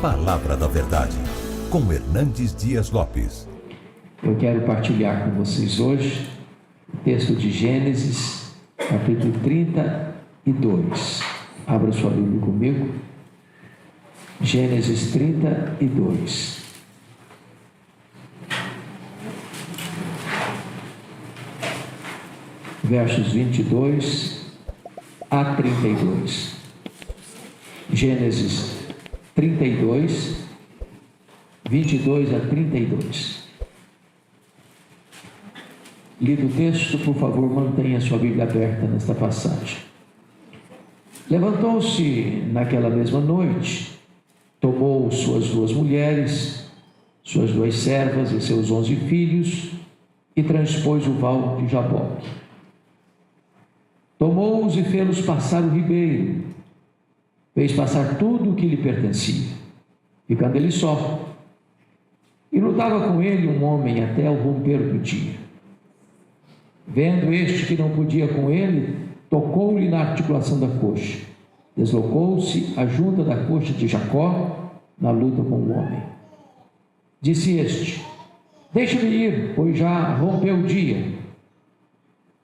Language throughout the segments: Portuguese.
Palavra da Verdade, com Hernandes Dias Lopes. Eu quero partilhar com vocês hoje o texto de Gênesis, capítulo 32. Abra sua Bíblia comigo. Gênesis 32. Versos 22 a 32. Gênesis 32, 22 a 32. Lido o texto, por favor, mantenha sua Bíblia aberta nesta passagem. Levantou-se naquela mesma noite, tomou suas 2 mulheres, suas 2 servas e seus 11 filhos, e transpôs o val de Jaboque. Tomou-os e fê-los passar o ribeiro, fez passar tudo o que lhe pertencia, ficando ele só. E lutava com ele um homem até o romper do dia. Vendo este que não podia com ele, tocou-lhe na articulação da coxa. Deslocou-se a junta da coxa de Jacó na luta com o homem. Disse este: deixa-me ir, pois já rompeu o dia.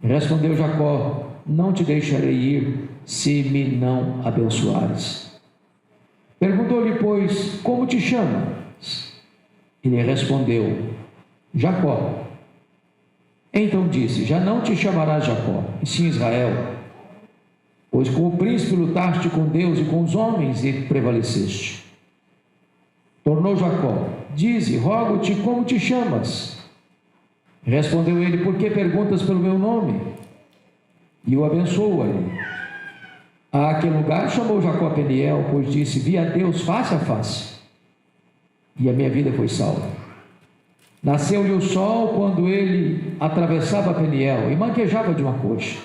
Respondeu Jacó: não te deixarei ir, se me não abençoares. Perguntou-lhe, pois, como te chamas? Ele respondeu: Jacó. Então disse: já não te chamarás Jacó, e sim Israel, pois como príncipe lutaste com Deus e com os homens e prevaleceste. Tornou Jacó: dize, rogo-te, como te chamas? Respondeu ele: por que perguntas pelo meu nome? E o abençoou ali. Àquele lugar chamou Jacó Peniel, pois disse: vi a Deus face a face, e a minha vida foi salva. Nasceu-lhe o sol quando ele atravessava Peniel e manquejava de uma coxa.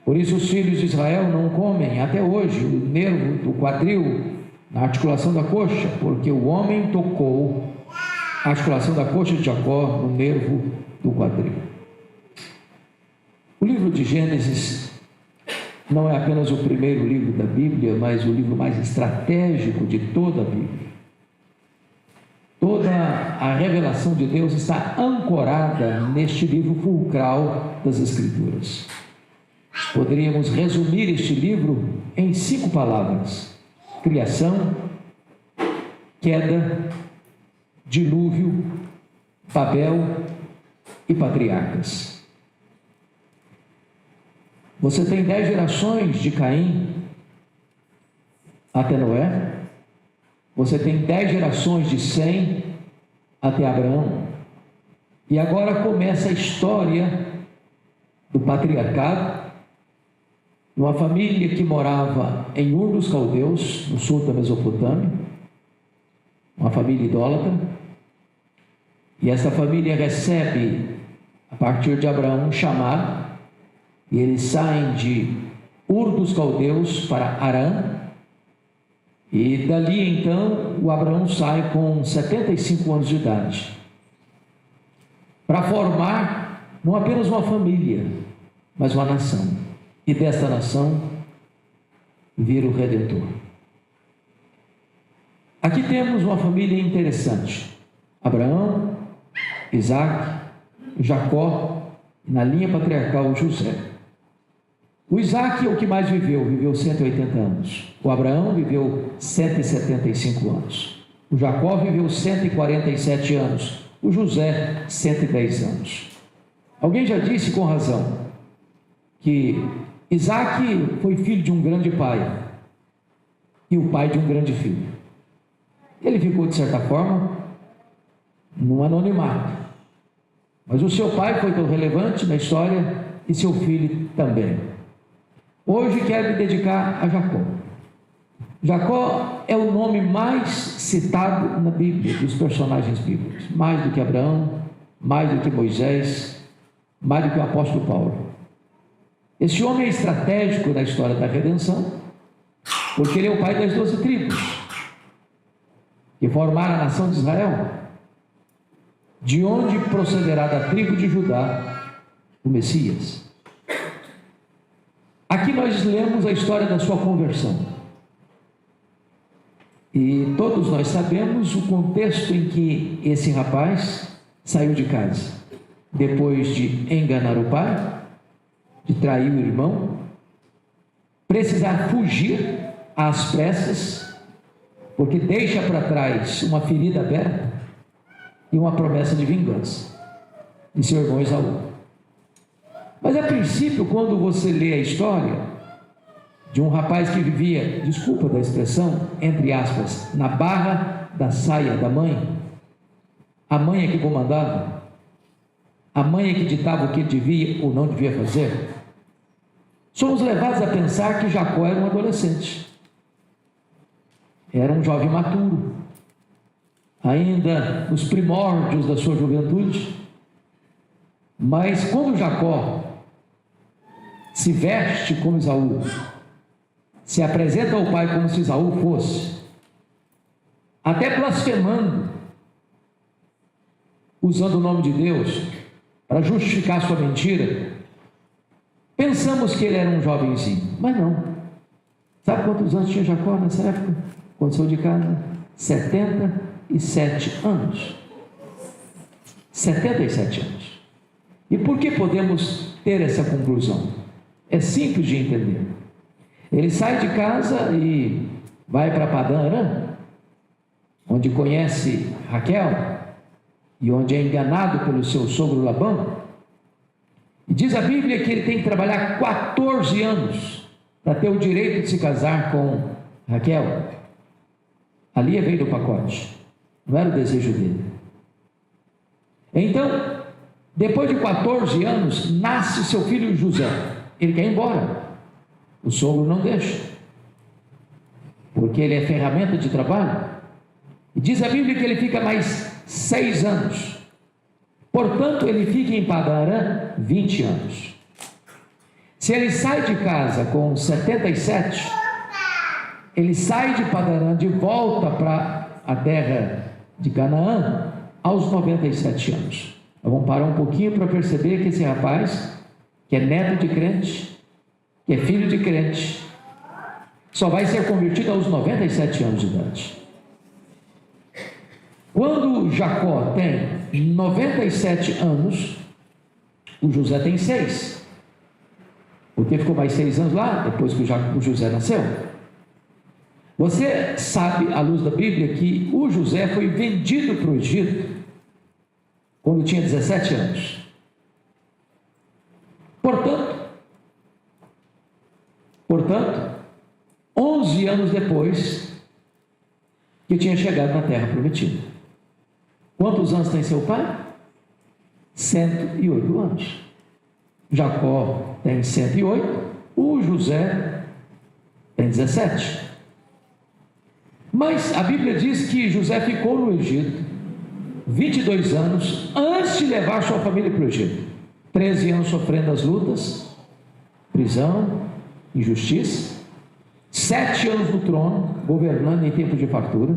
Por isso os filhos de Israel não comem até hoje o nervo do quadril na articulação da coxa, porque o homem tocou a articulação da coxa de Jacó no nervo do quadril. O livro de Gênesis não é apenas o primeiro livro da Bíblia, mas o livro mais estratégico de toda a Bíblia. Toda a revelação de Deus está ancorada neste livro fulcral das Escrituras. Poderíamos resumir este livro em 5 palavras: criação, queda, dilúvio, Babel e patriarcas. Você tem 10 gerações de Caim até Noé. Você tem 10 gerações de Sem até Abraão. E agora começa a história do patriarcado, de uma família que morava em Ur dos Caldeus, no sul da Mesopotâmia, uma família idólatra. E essa família recebe, a partir de Abraão, um chamado, e eles saem de Ur dos Caldeus para Harã. E dali então o Abraão sai com 75 anos de idade, para formar não apenas uma família, mas uma nação. E desta nação vira o Redentor. Aqui temos uma família interessante: Abraão, Isaac, Jacó, e na linha patriarcal José. O Isaac é o que mais viveu 180 anos. O Abraão viveu 175 anos. O Jacó viveu 147 anos. O José, 110 anos. Alguém já disse com razão que Isaac foi filho de um grande pai e o pai de um grande filho. Ele ficou, de certa forma, no anonimato. Mas o seu pai foi tão relevante na história e seu filho também. Hoje quero me dedicar a Jacó. Jacó é o nome mais citado na Bíblia, dos personagens bíblicos. Mais do que Abraão, mais do que Moisés, mais do que o apóstolo Paulo. Esse homem é estratégico na história da redenção, porque ele é o pai das 12 tribos, que formaram a nação de Israel, de onde procederá da tribo de Judá o Messias. Aqui nós lemos a história da sua conversão. E todos nós sabemos o contexto em que esse rapaz saiu de casa, depois de enganar o pai, de trair o irmão, precisar fugir às pressas, porque deixa para trás uma ferida aberta e uma promessa de vingança de seu irmão Esaú. Mas a princípio, quando você lê a história de um rapaz que vivia, desculpa da expressão, entre aspas, na barra da saia da mãe, a mãe é que comandava, a mãe é que ditava o que devia ou não devia fazer, somos levados a pensar que Jacó era um adolescente, era um jovem maturo, ainda nos primórdios da sua juventude. Mas quando Jacó se veste como Esaú, se apresenta ao pai como se Esaú fosse, até blasfemando, usando o nome de Deus para justificar sua mentira, pensamos que ele era um jovenzinho, mas não. Sabe quantos anos tinha Jacó nessa época, quando saiu de casa? 77 anos. 77 anos. E por que podemos ter essa conclusão? É simples de entender. Ele sai de casa e vai para Padã Arã, onde conhece Raquel e onde é enganado pelo seu sogro Labão. E diz a Bíblia que ele tem que trabalhar 14 anos para ter o direito de se casar com Raquel. Ali veio do pacote, não era o desejo dele. Então, depois de 14 anos, nasce seu filho José. Ele quer ir embora, o sogro não deixa, porque ele é ferramenta de trabalho. E diz a Bíblia que ele fica mais 6 anos. Portanto, ele fica em Padã Arã 20 anos. Se ele sai de casa com 77, ele sai de Padã Arã de volta para a terra de Canaã aos 97 anos. Nós vamos parar um pouquinho para perceber que esse rapaz, que é neto de crente, que é filho de crente, só vai ser convertido aos 97 anos de idade. Quando Jacó tem 97 anos, o José tem 6, porque ficou mais 6 anos lá, depois que o José nasceu. Você sabe, à luz da Bíblia, que o José foi vendido para o Egito quando tinha 17 anos. Portanto, 11 anos depois que tinha chegado na terra prometida. Quantos anos tem seu pai? 108 anos. Jacó tem 108, o José tem 17. Mas a Bíblia diz que José ficou no Egito 22 anos antes de levar sua família para o Egito. 13 anos sofrendo as lutas, prisão, injustiça. 7 anos no trono, governando em tempo de fartura.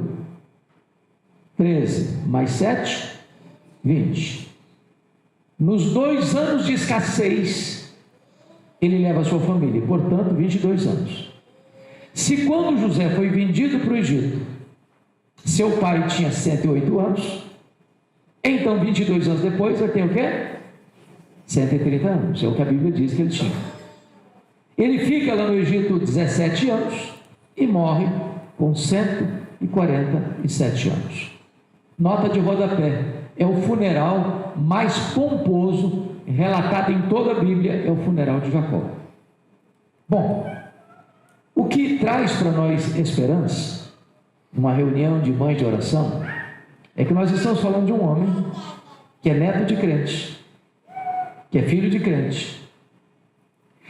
13 mais 7, 20. Nos 2 anos de escassez, ele leva a sua família, portanto, 22 anos. Se quando José foi vendido para o Egito, seu pai tinha 108 anos, então 22 anos depois ele tem o quê? 130 anos, é o que a Bíblia diz que ele tinha. Ele fica lá no Egito 17 anos e morre com 147 anos. Nota de rodapé, é o funeral mais pomposo relatado em toda a Bíblia, é o funeral de Jacó. Bom, o que traz para nós esperança, numa reunião de mães de oração, é que nós estamos falando de um homem que é neto de crente, que é filho de crente,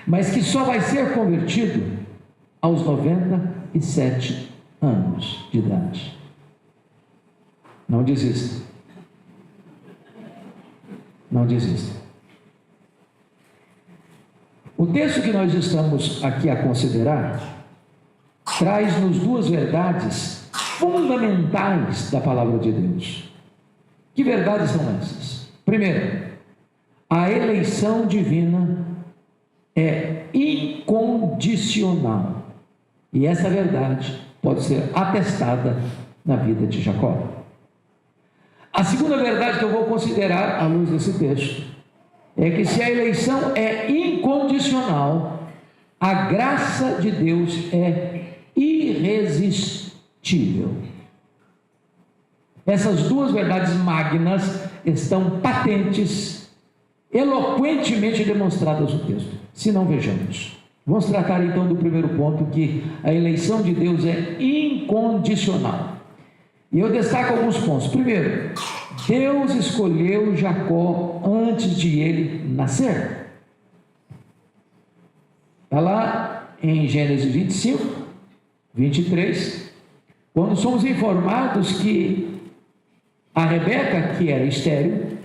mas que só vai ser convertido aos 97 anos de idade. Não desista. Não desista. O texto que nós estamos aqui a considerar traz-nos 2 verdades fundamentais da palavra de Deus. Que verdades são essas? Primeiro, a eleição divina é incondicional. E essa verdade pode ser atestada na vida de Jacó. A segunda verdade que eu vou considerar à luz desse texto é que se a eleição é incondicional, a graça de Deus é irresistível. Essas duas verdades magnas estão patentes, eloquentemente demonstradas no texto. Se não, vejamos. Vamos tratar então do primeiro ponto, que a eleição de Deus é incondicional. E eu destaco alguns pontos. Primeiro, Deus escolheu Jacó antes de ele nascer. Está lá em Gênesis 25, 23, quando somos informados que a Rebeca, que era estéril,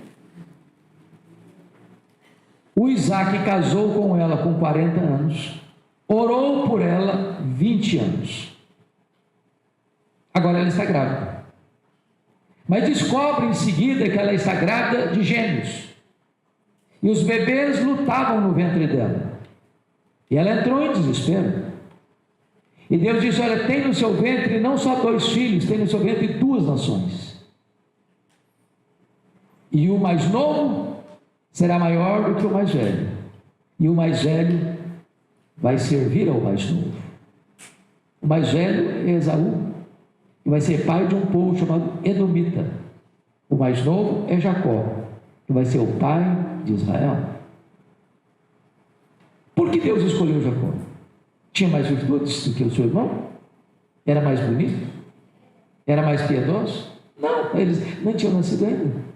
o Isaac casou com ela com 40 anos, orou por ela 20 anos. Agora ela está grávida. Mas descobre em seguida que ela está grávida de gêmeos. E os bebês lutavam no ventre dela. E ela entrou em desespero. E Deus disse: olha, tem no seu ventre não só 2 filhos, tem no seu ventre 2 nações. E o mais novo será maior do que o mais velho. E o mais velho vai servir ao mais novo. O mais velho é Esaú, que vai ser pai de um povo chamado Edomita. O mais novo é Jacó, que vai ser o pai de Israel. Por que Deus escolheu Jacó? Tinha mais virtudes do que o seu irmão? Era mais bonito? Era mais piedoso? Não, eles não tinham nascido ainda.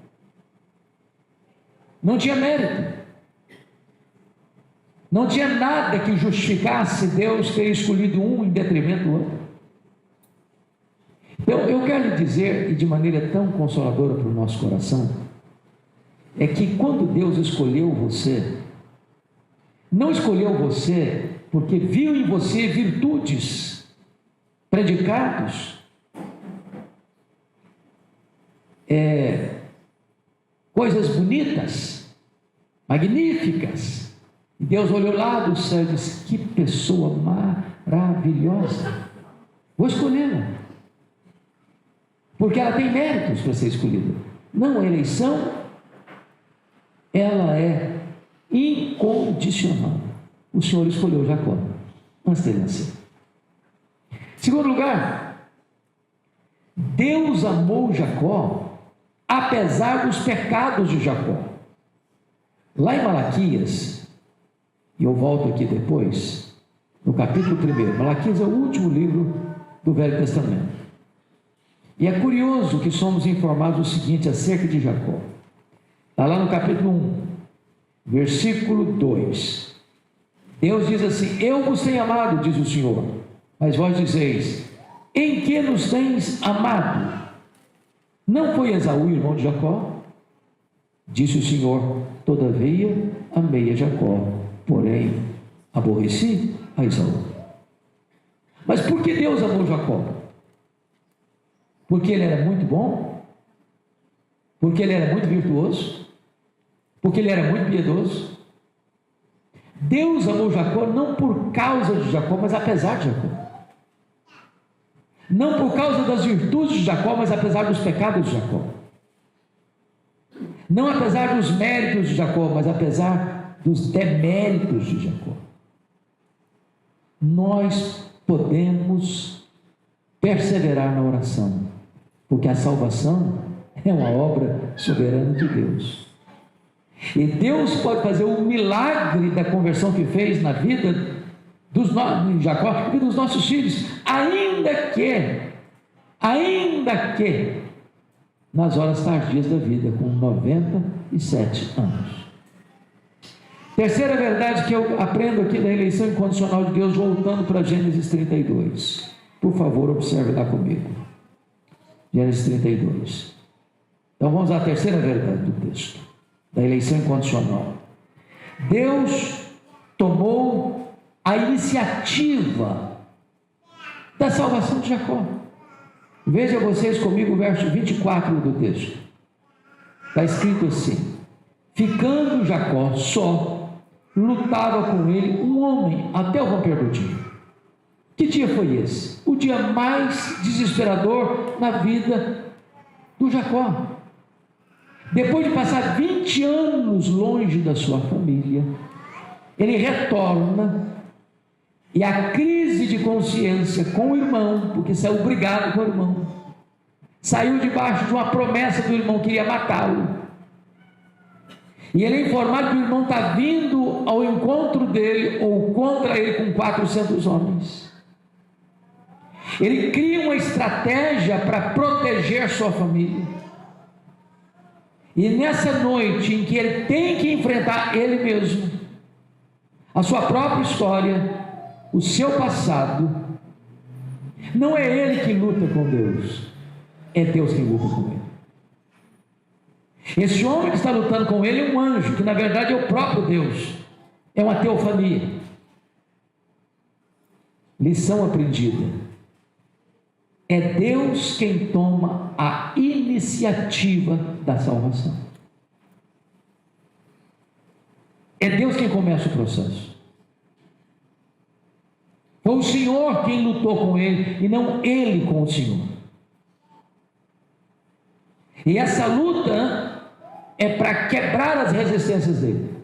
Não tinha mérito. Não tinha nada que justificasse Deus ter escolhido um em detrimento do outro. Então, eu quero lhe dizer, e de maneira tão consoladora para o nosso coração, é que quando Deus escolheu você, não escolheu você porque viu em você virtudes, predicados, coisas bonitas, magníficas. E Deus olhou lá do céu e disse: que pessoa maravilhosa, vou escolhê-la, porque ela tem méritos para ser escolhida. Não, a eleição, ela é incondicional. O Senhor escolheu Jacó antes dele nascer. Segundo lugar, Deus amou Jacó apesar dos pecados de Jacó. Lá em Malaquias, e eu volto aqui depois, no capítulo 1, Malaquias é o último livro do Velho Testamento. E é curioso que somos informados o seguinte acerca de Jacó. Está lá no capítulo 1, versículo 2. Deus diz assim: eu vos tenho amado, diz o Senhor, mas vós dizeis: em que nos tens amado? Não foi Esaú, irmão de Jacó? Disse o Senhor: todavia amei a Jacó, porém aborreci a Esaú. Mas por que Deus amou Jacó? Porque ele era muito bom? Porque ele era muito virtuoso? Porque ele era muito piedoso? Deus amou Jacó não por causa de Jacó, mas apesar de Jacó. Não por causa das virtudes de Jacó, mas apesar dos pecados de Jacó. Não apesar dos méritos de Jacó, mas apesar dos deméritos de Jacó. Nós podemos perseverar na oração, porque a salvação é uma obra soberana de Deus. E Deus pode fazer o milagre da conversão que fez na vida de Jacó e dos nossos filhos, ainda que nas horas tardias da vida, com 97 anos. Terceira verdade que eu aprendo aqui da eleição incondicional de Deus, voltando para Gênesis 32. Por favor, observe lá comigo. Gênesis 32. Então vamos à terceira verdade do texto, da eleição incondicional. Deus tomou a iniciativa da salvação de Jacó. Veja vocês comigo o verso 24 do texto. Está escrito assim: ficando Jacó só, lutava com ele um homem até o romper do dia. Que dia foi esse? o dia mais desesperador na vida do Jacó. Depois de passar 20 anos longe da sua família, ele retorna, e a crise de consciência com o irmão, porque saiu brigado com o irmão, saiu debaixo de uma promessa do irmão que iria matá-lo, e ele é informado que o irmão está vindo ao encontro dele, ou contra ele, com 400 homens. Ele cria uma estratégia para proteger sua família, e nessa noite em que ele tem que enfrentar ele mesmo, a sua própria história, o seu passado, não é ele que luta com Deus, é Deus quem luta com ele. Esse homem que está lutando com ele é um anjo, que na verdade é o próprio Deus, é uma teofania. Lição aprendida: é Deus quem toma a iniciativa da salvação. É Deus quem começa o processo. Foi o Senhor quem lutou com ele, e não ele com o Senhor. E essa luta é para quebrar as resistências dele.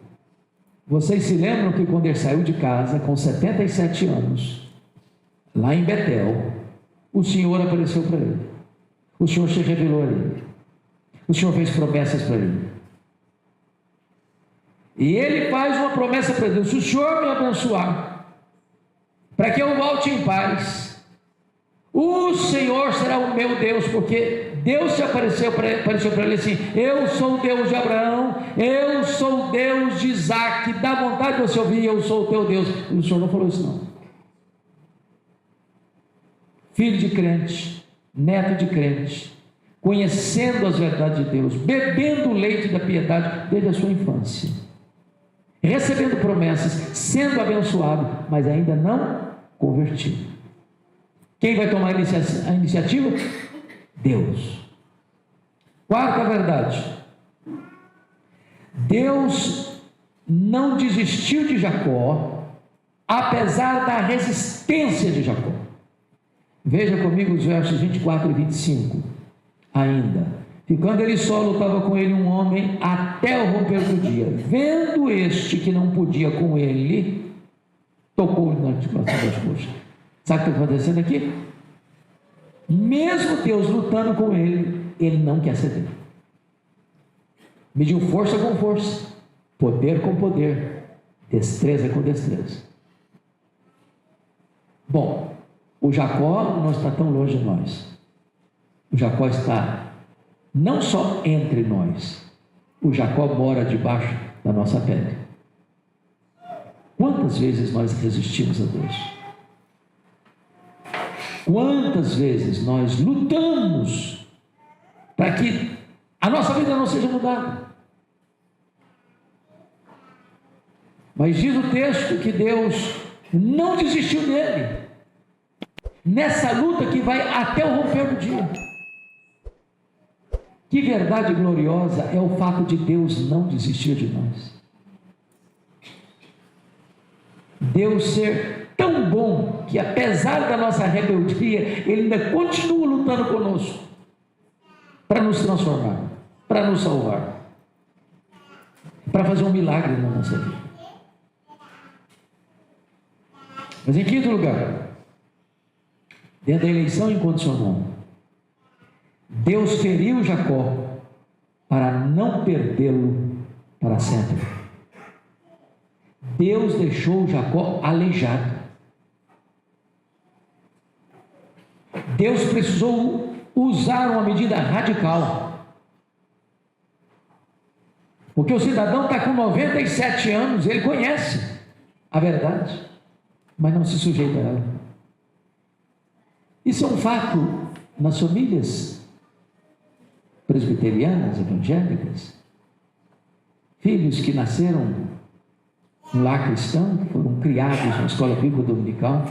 Vocês se lembram que quando ele saiu de casa, com 77 anos, lá em Betel, o Senhor apareceu para ele. O Senhor se revelou a ele. O Senhor fez promessas para ele. E ele faz uma promessa para Deus: se o Senhor me abençoar, para que eu volte em paz, o Senhor será o meu Deus, porque Deus se apareceu para ele assim: eu sou o Deus de Abraão, eu sou o Deus de Isaac, dá vontade de você ouvir, eu sou o teu Deus. E o Senhor não falou isso não. Filho de crente, neto de crente, conhecendo as verdades de Deus, bebendo o leite da piedade desde a sua infância, recebendo promessas, sendo abençoado, mas ainda não convertido. Quem vai tomar a iniciativa? Deus. Quarta verdade: Deus não desistiu de Jacó, apesar da resistência de Jacó. Veja comigo os versos 24 e 25. Ainda, ficando ele só, lutava com ele um homem até o romper do dia. Vendo este que não podia com ele, tocou-lhe na articulação das coxas. Sabe o que está acontecendo aqui? Mesmo Deus lutando com ele, ele não quer ceder. Mediu força com força, poder com poder, destreza com destreza. Bom, o Jacó não está tão longe de nós. O Jacó está não só entre nós, o Jacó mora debaixo da nossa pele. Quantas vezes nós resistimos a Deus? Quantas vezes nós lutamos para que a nossa vida não seja mudada? Mas diz o texto que Deus não desistiu dele, nessa luta que vai até o romper do dia. Que verdade gloriosa é o fato de Deus não desistir de nós. Deus ser tão bom que, apesar da nossa rebeldia, Ele ainda continua lutando conosco para nos transformar, para nos salvar, para fazer um milagre na nossa vida. Mas em quinto lugar, dentro da eleição incondicional, Deus feriu Jacó para não perdê-lo para sempre. Deus deixou Jacó aleijado. Deus precisou usar uma medida radical, porque o cidadão está com 97 anos, ele conhece a verdade, mas não se sujeita a ela. Isso é um fato nas famílias presbiterianas, evangélicas. Filhos que nasceram no lar cristão, que foram criados na escola bíblica dominical,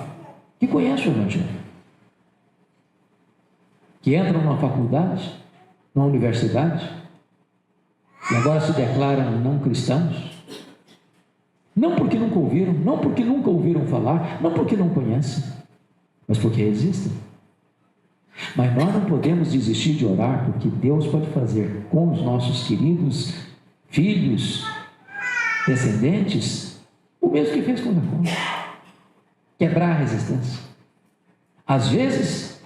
que conhecem o evangelho, que entram numa faculdade, numa universidade, e agora se declaram não cristãos, não porque nunca ouviram, não porque nunca ouviram falar, não porque não conhecem, mas porque existem. Mas nós não podemos desistir de orar, porque Deus pode fazer com os nossos queridos filhos, descendentes, o mesmo que fez com Jacó: quebrar a resistência. Às vezes,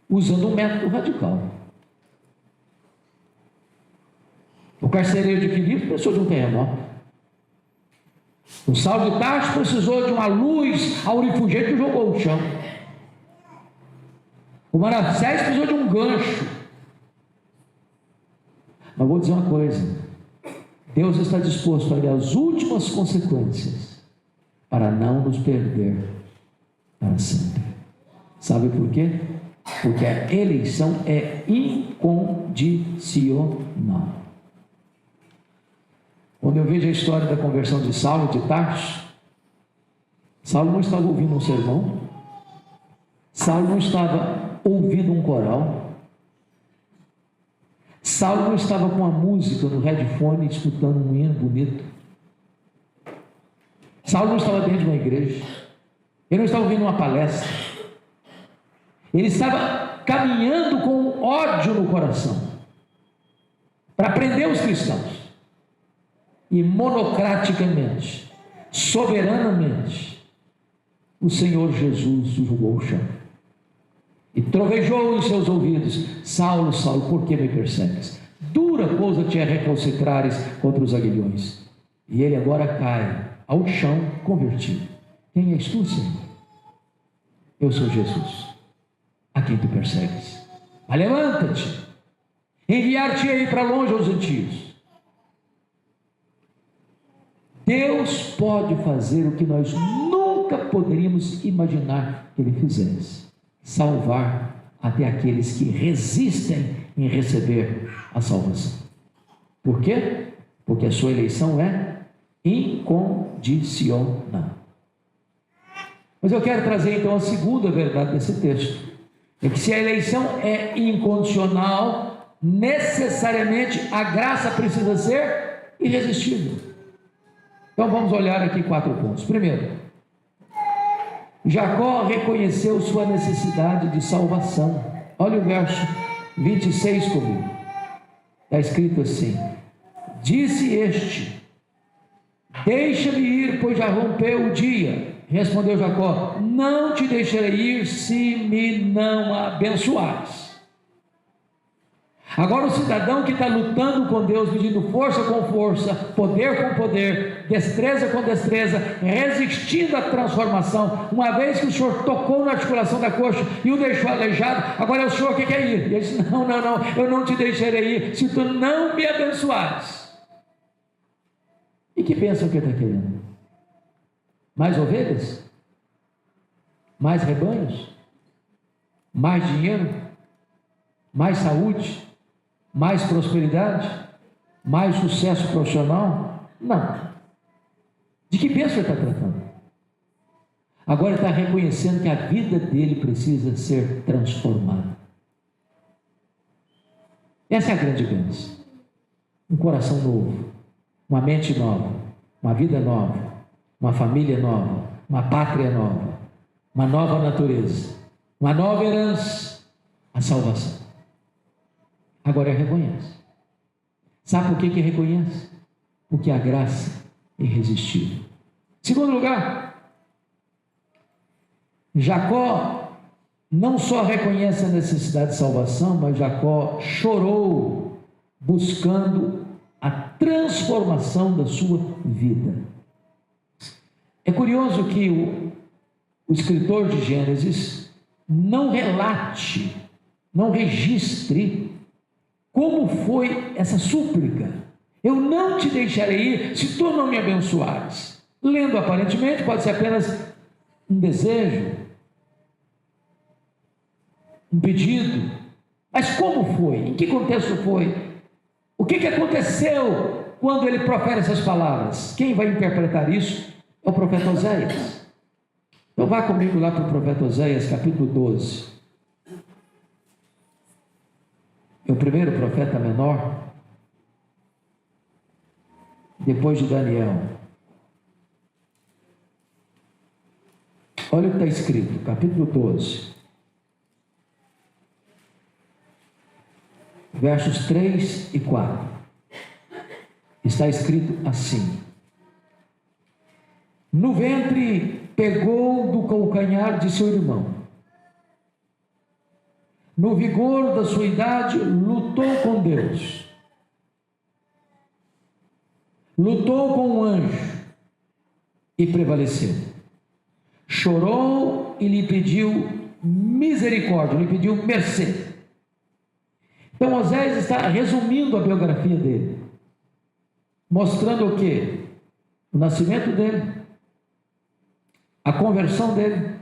usando um método radical. O carcereiro de Filipe precisou de um terremoto. O Saulo de Tarso precisou de uma luz aurifugente que jogou o chão. O Manassés precisou de um gancho. Mas vou dizer uma coisa: Deus está disposto a ir às últimas consequências para não nos perder para sempre. Sabe por quê? Porque a eleição é incondicional. Quando eu vejo a história da conversão de Saulo de Tarso, Saulo não estava ouvindo um sermão, Saulo não estava ouvindo um coral, Saulo não estava com a música no headphone escutando um hino bonito, Saulo não estava dentro de uma igreja, ele não estava ouvindo uma palestra, ele estava caminhando com ódio no coração para prender os cristãos. E monocraticamente, soberanamente, o Senhor Jesus jogou o chão e trovejou em seus ouvidos: Saulo, Saulo, por que me persegues? Dura coisa te é recalcitrares contra os aguilhões. E ele agora cai ao chão convertido. Quem és tu, Senhor? Eu sou Jesus, a quem tu persegues. Mas levanta-te, enviar-te-ei para longe aos gentios. Deus pode fazer o que nós nunca poderíamos imaginar que Ele fizesse: salvar até aqueles que resistem em receber a salvação. Por quê? Porque a sua eleição é incondicional. Mas eu quero trazer então a segunda verdade desse texto: é que se a eleição é incondicional, necessariamente a graça precisa ser irresistível. Então vamos olhar aqui 4 pontos. Primeiro, Jacó reconheceu sua necessidade de salvação. Olha o verso 26 comigo. Está escrito assim: disse este: deixa-me ir, pois já rompeu o dia. Respondeu Jacó: não te deixarei ir se me não abençoares. Agora o cidadão que está lutando com Deus, medindo força com força, poder com poder, destreza com destreza, resistindo à transformação, uma vez que o Senhor tocou na articulação da coxa e o deixou aleijado, agora é o Senhor que quer ir. E ele disse: não, eu não te deixarei ir se tu não me abençoares. E que pensam que ele está querendo? Mais ovelhas? Mais rebanhos? Mais dinheiro? Mais saúde? Mais prosperidade? Mais sucesso profissional? Não. De que bênção ele está tratando? Agora ele está reconhecendo que a vida dele precisa ser transformada. Essa é a grande bênção. Um coração novo, uma mente nova, uma vida nova, uma família nova, uma pátria nova, uma nova natureza, uma nova herança, a salvação. Agora ele reconhece. Sabe por que reconhece? Porque a graça é irresistível. Segundo lugar, Jacó não só reconhece a necessidade de salvação, mas Jacó chorou buscando a transformação da sua vida. É curioso que o escritor de Gênesis não relate, não registre como foi essa súplica: eu não te deixarei ir se tu não me abençoares. Lendo aparentemente pode ser apenas um desejo, um pedido, mas como foi? Em que contexto foi? O que aconteceu quando ele profere essas palavras? Quem vai interpretar isso é o profeta Oséias. Então vá comigo lá para o profeta Oséias, capítulo 12. É o primeiro profeta menor, depois de Daniel. Olha o que está escrito, capítulo 12, versos 3 e 4. Está escrito assim: no ventre pegou do calcanhar de seu irmão, no vigor da sua idade lutou com Deus, lutou com um anjo e prevaleceu, chorou e lhe pediu misericórdia, lhe pediu mercê. Então Osés está resumindo a biografia dele, mostrando o quê? O nascimento dele, a conversão dele,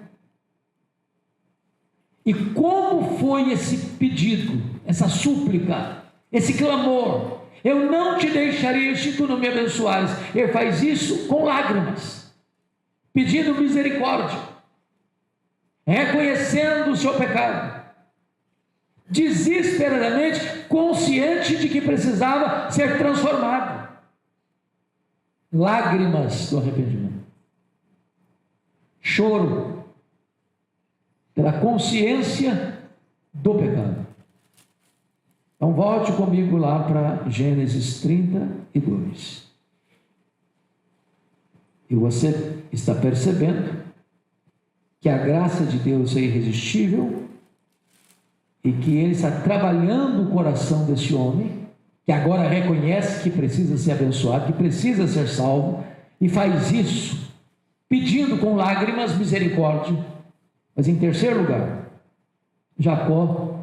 e como foi esse pedido, essa súplica, esse clamor: eu não te deixarei se tu não me abençoares. Ele faz isso com lágrimas, pedindo misericórdia, reconhecendo o seu pecado, desesperadamente consciente de que precisava ser transformado. Lágrimas do arrependimento, choro pela consciência do pecado. Então volte comigo lá para Gênesis 32. E você está percebendo que a graça de Deus é irresistível e que Ele está trabalhando o coração desse homem, que agora reconhece que precisa ser abençoado, que precisa ser salvo, e faz isso pedindo com lágrimas misericórdia. Mas em terceiro lugar, Jacó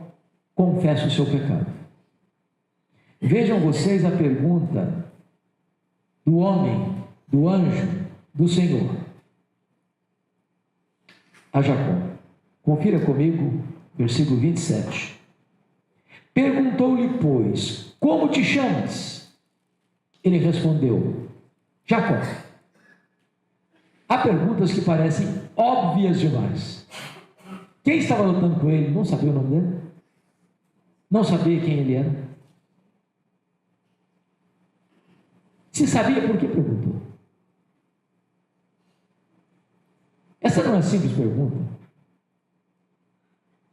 confessa o seu pecado. Vejam vocês a pergunta do homem, do anjo, do Senhor a Jacó. Confira comigo, versículo 27. Perguntou-lhe, pois, como te chamas? Ele respondeu, Jacó. Há perguntas que parecem óbvias demais. Quem estava lutando com ele não sabia o nome dele? Não sabia quem ele era? Se sabia, por que perguntou? Essa não é simples pergunta.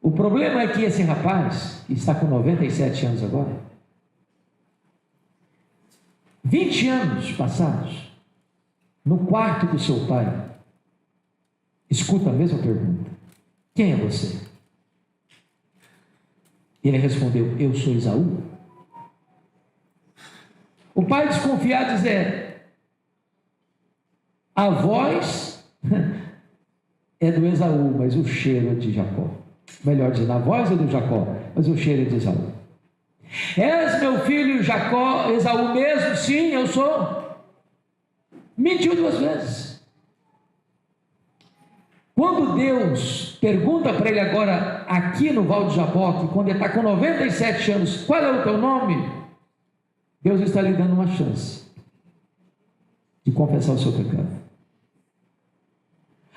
O problema é que esse rapaz, que está com 97 anos agora, 20 anos passados, no quarto do seu pai, escuta a mesma pergunta: quem é você? Ele respondeu, eu sou Esaú. O pai desconfiado dizer, a voz é do Esaú, mas o cheiro é de Jacó. Melhor dizendo, a voz é do Jacó, mas o cheiro é de Esaú. És meu filho Jacó, Esaú mesmo? Sim, eu sou. Mentiu 2 vezes. Quando Deus pergunta para ele agora, aqui no Val de Jaboque, quando ele está com 97 anos, qual é o teu nome? Deus está lhe dando uma chance de confessar o seu pecado.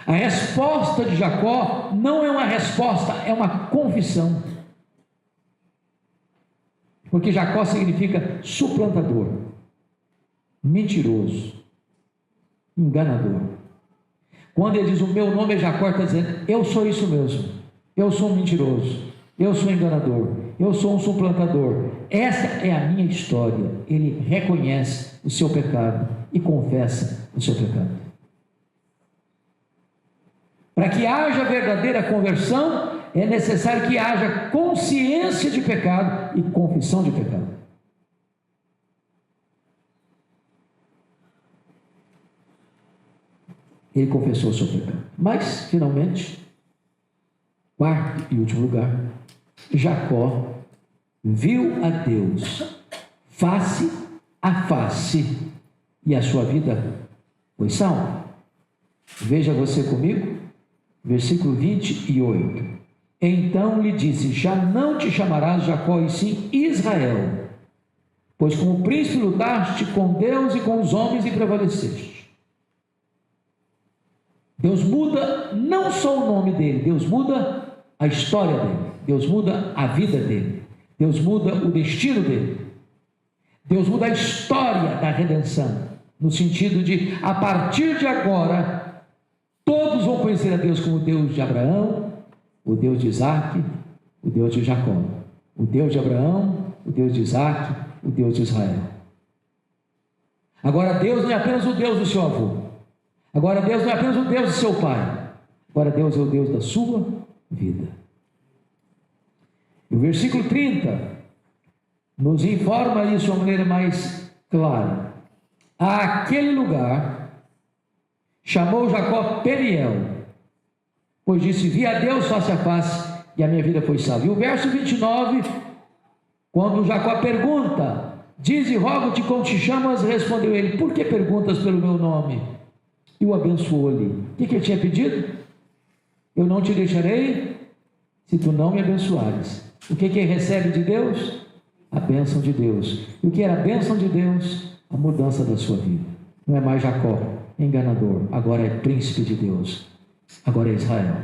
A resposta de Jacó não é uma resposta, é uma confissão. Porque Jacó significa suplantador, mentiroso, enganador. Quando ele diz o meu nome é Jacó, ele está dizendo, eu sou isso mesmo, eu sou um mentiroso, eu sou um enganador, eu sou um suplantador. Essa é a minha história. Ele reconhece o seu pecado e confessa o seu pecado. Para que haja verdadeira conversão, é necessário que haja consciência de pecado e confissão de pecado. Ele confessou o seu pecado. Mas, finalmente, quarto e último lugar, Jacó viu a Deus face a face e a sua vida foi salva. Veja você comigo, versículo 28. Então lhe disse, já não te chamarás Jacó, e sim Israel, pois como príncipe lutaste com Deus e com os homens e prevaleceste. Deus muda não só o nome dele, Deus muda a história dele, Deus muda a vida dele, Deus muda o destino dele, Deus muda a história da redenção, no sentido de, a partir de agora, Todos vão conhecer a Deus como o Deus de Abraão, o Deus de Isaac, o Deus de Jacó. O Deus de Abraão, o Deus de Isaac, o Deus de Israel. Agora Deus não é apenas o Deus do seu avô. Agora Deus não é apenas o Deus do seu pai. Agora Deus é o Deus da sua vida. E o versículo 30 nos informa isso de uma maneira mais clara. Aquele lugar chamou Jacó Peniel, pois disse: vi a Deus face a face e a minha vida foi salva. E o verso 29, quando Jacó pergunta: dize, rogo-te como te chamas, respondeu ele: por que perguntas pelo meu nome? E o abençoou-lhe. O que ele tinha pedido? Eu não te deixarei se tu não me abençoares. O que ele recebe de Deus? A bênção de Deus. E o que era a bênção de Deus? A mudança da sua vida. Não é mais Jacó, enganador, agora é príncipe de Deus, agora é Israel.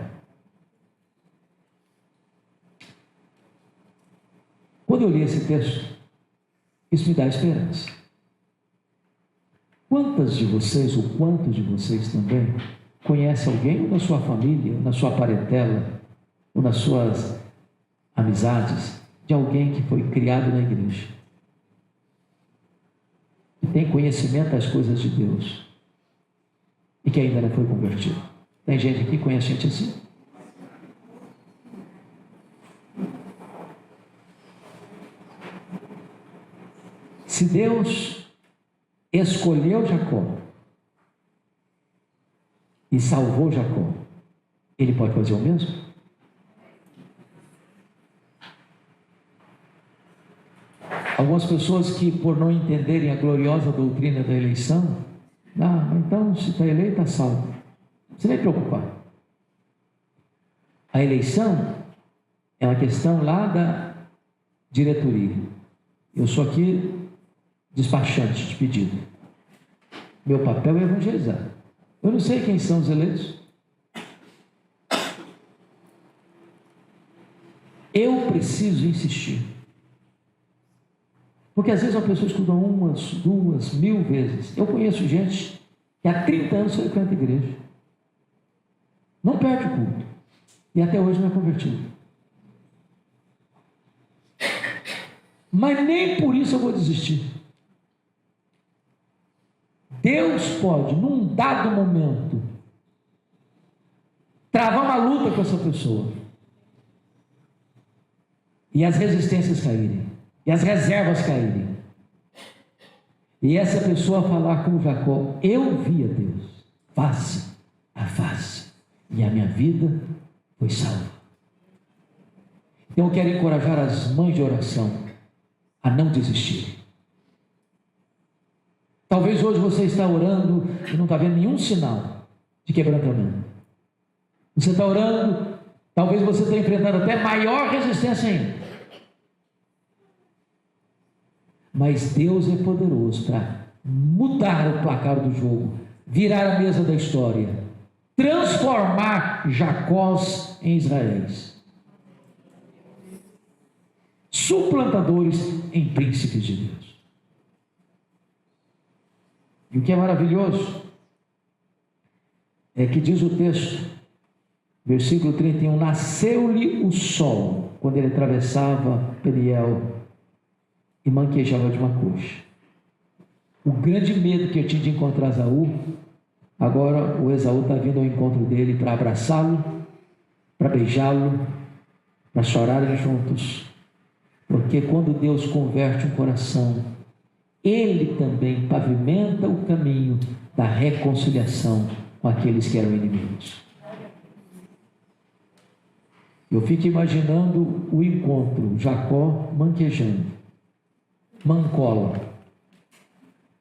Quando eu li esse texto, isso me dá esperança. Quantas de vocês, ou quantos de vocês também, conhecem alguém, ou na sua família, ou na sua parentela, ou nas suas amizades, de alguém que foi criado na igreja, que tem conhecimento das coisas de Deus, e que ainda não foi convertido? Tem gente aqui que conhece gente assim? Se Deus escolheu Jacó e salvou Jacó, Ele pode fazer o mesmo? Algumas pessoas que, por não entenderem a gloriosa doutrina da eleição, então se está eleito, está salvo. Não precisa nem preocupar. A eleição é uma questão lá da diretoria. Eu sou aqui despachante de pedido. Meu papel é evangelizar. Eu não sei quem são os eleitos. Eu preciso insistir. Porque às vezes uma pessoa estuda 1, 2, 1000 vezes. Eu conheço gente que há 30 anos frequenta a igreja. Não perde o culto. E até hoje não é convertido. Mas nem por isso eu vou desistir. Deus pode, num dado momento, travar uma luta com essa pessoa. E as resistências caírem. E as reservas caírem. E essa pessoa falar com Jacó: eu vi a Deus face a face, e a minha vida foi salva. Então eu quero encorajar as mães de oração a não desistir. Talvez hoje você está orando e não está vendo nenhum sinal de quebrantamento. Você está orando, talvez você esteja enfrentando até maior resistência ainda. Mas Deus é poderoso para mudar o placar do jogo, virar a mesa da história, transformar Jacós em Israéis, suplantadores em príncipes de Deus. E o que é maravilhoso é que diz o texto, versículo 31, nasceu-lhe o sol quando ele atravessava Peniel e manquejava de uma coxa. O grande medo que eu tinha de encontrar Esaú, agora o Esaú está vindo ao encontro dele para abraçá-lo, para beijá-lo, para chorarem juntos. Porque quando Deus converte um coração, Ele também pavimenta o caminho da reconciliação com aqueles que eram inimigos. Eu fico imaginando o encontro, Jacó manquejando, mancola,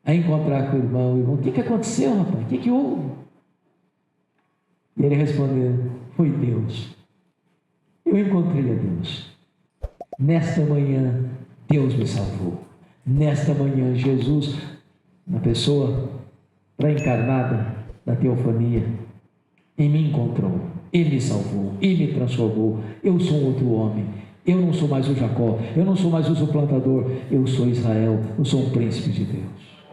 a encontrar com o irmão: o que aconteceu, rapaz? O que houve? E ele respondeu: foi Deus. Eu encontrei a Deus. Nesta manhã, Deus me salvou. Nesta manhã, Jesus, na pessoa pré-encarnada da teofania, e me encontrou, e me salvou, e me transformou. Eu sou um outro homem. Eu não sou mais o Jacó, eu não sou mais o suplantador, eu sou Israel, eu sou um príncipe de Deus.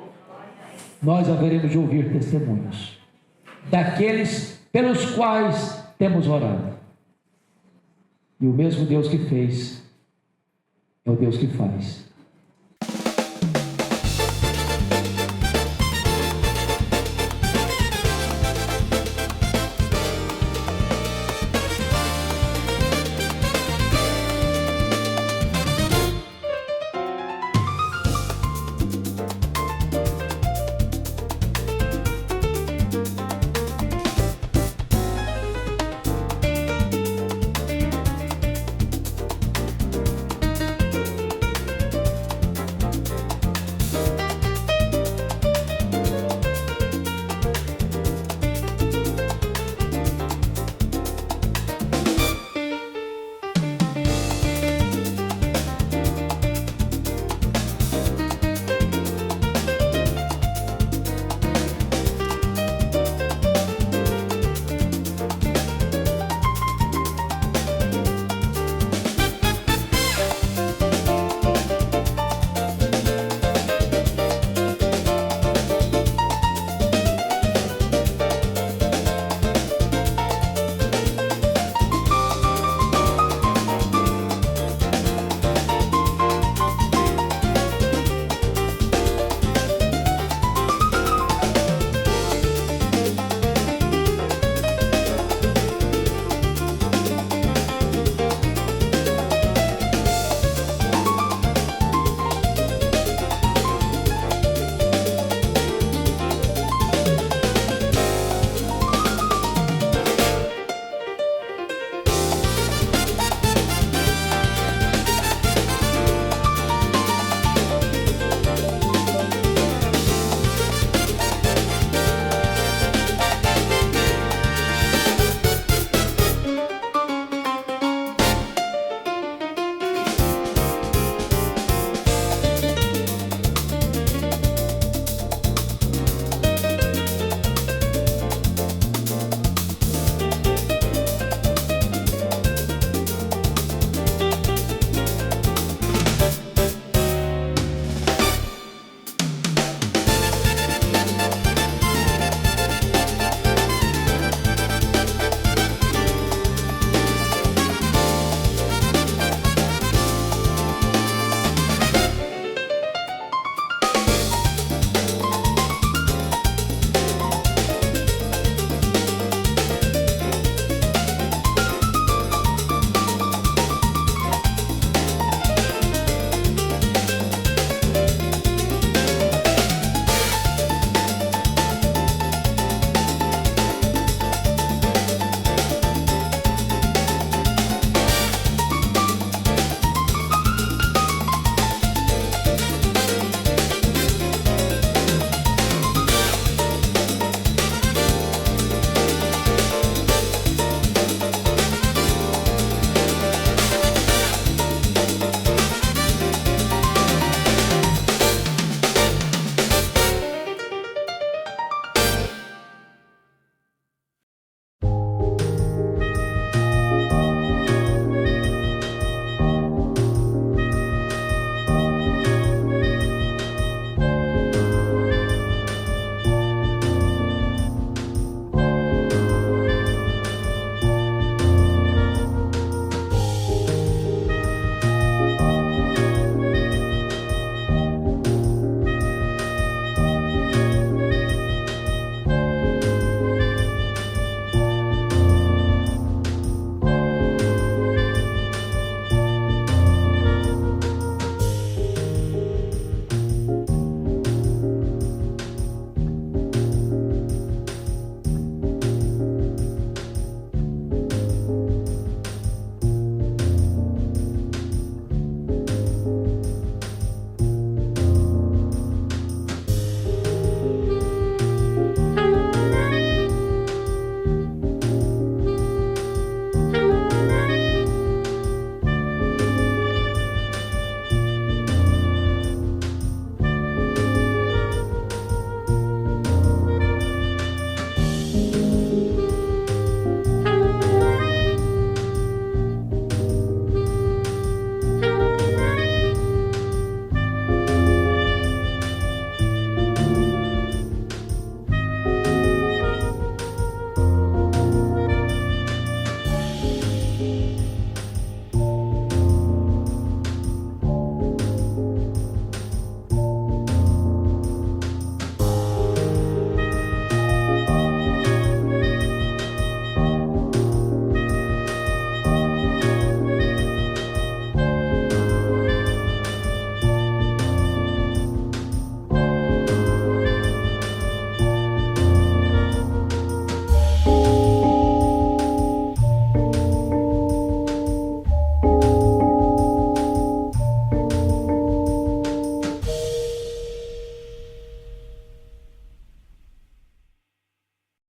Nós haveremos de ouvir testemunhos daqueles pelos quais temos orado. E o mesmo Deus que fez é o Deus que faz.